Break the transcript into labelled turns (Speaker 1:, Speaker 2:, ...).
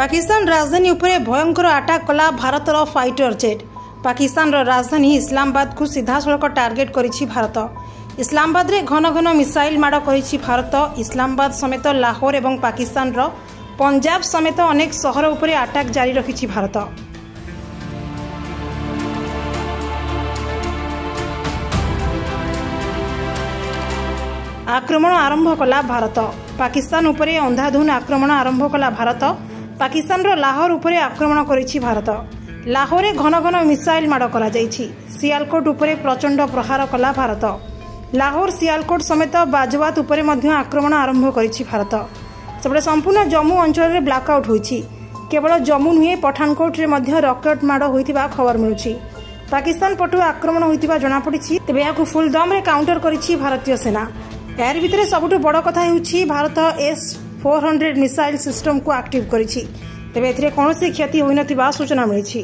Speaker 1: पाकिस्तान राजधानी उपरे भयंकर आटाक कला भारतर फाइटर जेट। पाकिस्तान राजधानी इस्लामाबाद को सीधासलख टार्गेट करिछि भारत। इस्लामाबाद रे घन घन मिसाइल माड़ करिछि भारत। इस्लामाबाद समेत लाहौर एवं पाकिस्तान पंजाब समेत अनेक सहर उपरे आटाक जारी रखिछि भारत। आक्रमण आरंभ कला भारत। पाकिस्तान उपरे अंधाधुन आक्रमण आरंभ कला भारत। पाकिस्तान लाहौर उपरे आक्रमण करिछि भारत। लाहौर घन घन मिसाइल माड़ करा जाइछि। सियालकोट उपरे प्रचंड प्रहार कला भारत। लाहौर सियालकोट समेत बाजवात उपरे मध्य आक्रमण आरंभ करिछि भारत। सेपटे संपूर्ण जम्मू अंचल रे ब्लैकआउट होइछि। केवल जम्मू नुहे पठानकोट रे मध्य रॉकेट माड़ होइतिबा खबर मिलुछि। पाकिस्तान पटु आक्रमण होइतिबा जणा पड़िछि। तेबे याकु फुल दम रे काउंटर करिछि भारतीय सेना। यार भितरे सबुठु बड़ कथा हेउछि भारत S-400 मिसाइल सिस्टम को एक्टिव करिछि। तेबे एथिरे कोनोसी क्षति होइनतिबा सूचना मिलिछि।